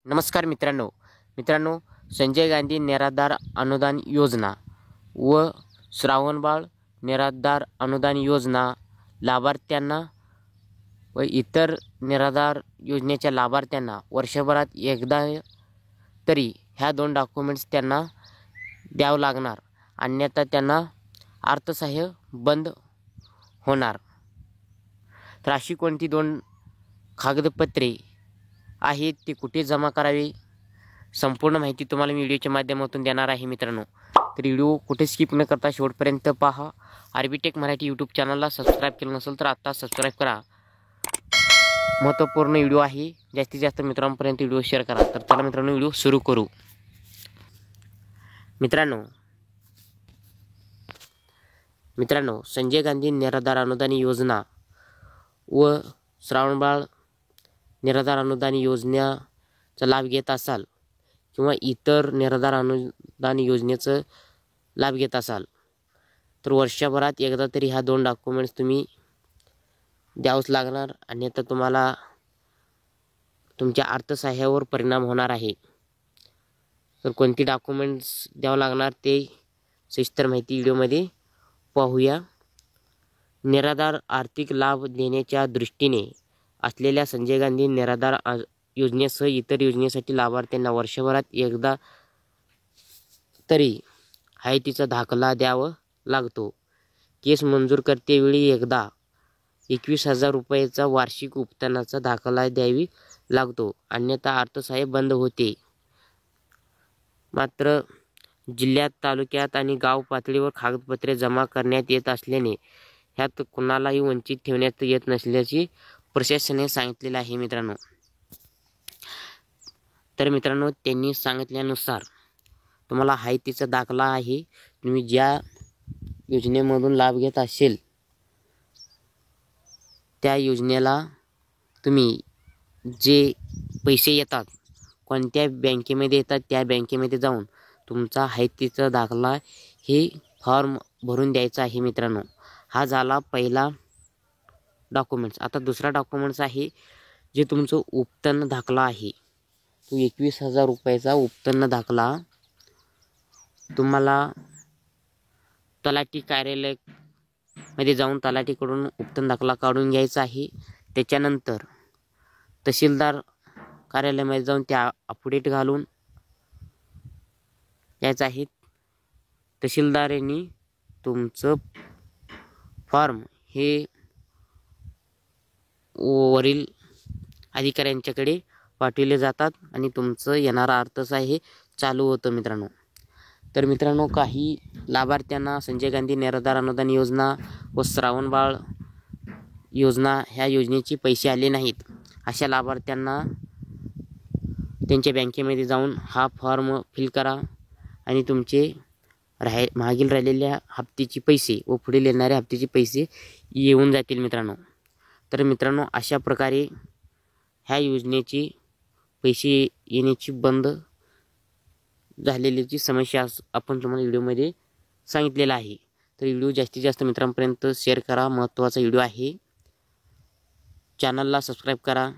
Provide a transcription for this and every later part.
नमस्कार मित्रांनो, संजय गांधी निराधार अनुदान योजना व श्रावणबाळ निराधार अनुदान योजना लाभार्थ्यांना व इतर निराधार योजनेच्या लाभार्थ्यांना वर्षभरात एकदा तरी ह्या 2 डॉक्युमेंट्स त्यांना द्यावं लागणार, अन्यथा त्यांना अर्थसहाय्य बंद होणार। तर अशी कोणती 2 कागदपत्रे आहेत ती कुठे जमा करावी, संपूर्ण माहिती तुम्हाला मी व्हिडिओच्या माध्यमातून देणार आहे मित्रांनो। तर व्हिडिओ कुठे स्किप न करता शेवटपर्यंत पहा। आरबीटेक मराठी यूट्यूब चॅनलला सबस्क्राईब केलं नसेल तर आता सबस्क्राईब करा। महत्त्वपूर्ण व्हिडिओ आहे, जास्तीत जास्त मित्रांपर्यंत व्हिडिओ शेअर करा। तर चला मित्रांनो व्हिडिओ सुरू करू। मित्रांनो संजय गांधी निराधार अनुदान योजना व श्रावणबाळ निराधार अनुदान योजनेचा लाभ घेत असाल किंवा इतर निराधार अनुदान योजनेचा लाभ घेत असाल तर वर्षभरात एकदा तरी ह्या 2 डॉक्युमेंट्स तुम्ही द्यावंच लागणार, अन्यथा तुम्हाला तुमच्या अर्थसहाय्यावर परिणाम होणार आहे। तर कोणती डॉक्युमेंट्स द्यावं लागणार ते सविस्तर माहिती व्हिडिओमध्ये पाहूया। निराधार आर्थिक लाभ देण्याच्या दृष्टीने असलेल्या संजय गांधी निराधार योजनेसह इतर योजनेसाठी लाभार्थ्यांना वर्षभरात एकदा तरी हायतीचा दाखला द्यावा लागतो। केस मंजूर करतेवेळी एकदा 21,000 रुपयाचा वार्षिक उत्पन्नाचा दाखला द्यावी लागतो, अन्यथा अर्थसहाय्य बंद होते। मात्र जिल्ह्यात, तालुक्यात आणि गाव पातळीवर कागदपत्रे जमा करण्यात येत असल्याने ह्यात कुणालाही वंचित ठेवण्यात येत नसल्याची प्रशासनाने सांगितलेलं आहे मित्रांनो। तर मित्रांनो त्यांनी सांगितल्यानुसार तुम्हाला हायतीचा दाखला आहे, तुम्ही ज्या योजनेमधून लाभ घेत असेल त्या योजनेला तुम्ही जे पैसे येतात, कोणत्या बँकेमध्ये येतात त्या बँकेमध्ये जाऊन तुमचा हायतीचा दाखला हे फॉर्म भरून द्यायचा आहे मित्रांनो। हा झाला पहिला डॉक्युमेंट्स। आता दुसरा डॉक्युमेंट्स आहे जे तुमचं उत्पन्न दाखला आहे। तो 21,000 रुपयाचा उत्पन्न दाखला तुम्हाला तलाठी कार्यालयामध्ये जाऊन तलाठीकडून उत्पन्न दाखला काढून घ्यायचा आहे। त्याच्यानंतर तहसीलदार कार्यालयामध्ये जाऊन त्या अपडेट घालून यायचं आहे। तहसीलदारांनी तुमचं फॉर्म हे वरील अधिकाऱ्यांच्याकडे पाठवले जातात आणि तुमचं येणारा अर्थसहाय्य चालू होतं मित्रांनो। तर मित्रांनो काही लाभार्थ्यांना संजय गांधी निराधार अनुदान योजना व श्रावणबाळ योजना ह्या योजनेचे पैसे आले नाहीत, अशा लाभार्थ्यांना त्यांच्या बँकेमध्ये जाऊन हा फॉर्म फिल करा आणि तुमचे मागील राहिलेल्या हप्त्याचे पैसे व पुढील येणाऱ्या हप्त्याचे पैसे येऊन जातील मित्रांनो। तर मित्रांनो अशा प्रकारे ह्या योजनेचे पैसे येण्याची बंद झालेल्याची समस्या आपण तुम्हाला व्हिडिओमध्ये सांगितलेलं आहे। तर व्हिडिओ जास्तीत जास्त मित्रांपर्यंत शेअर करा, महत्त्वाचा व्हिडिओ आहे। चॅनलला सबस्क्राईब करा,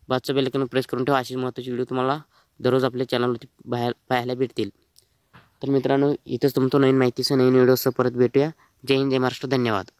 बाजूचं बेल आयकॉन प्रेस करून ठेवा, अशी महत्त्वाची व्हिडिओ तुम्हाला दररोज आपल्या चॅनलवरती पाहायला भेटतील। तर मित्रांनो इथंच तुमचं नवीन माहितीसह नवीन व्हिडिओसह परत भेटूया। जय हिंद, जय महाराष्ट्र, धन्यवाद।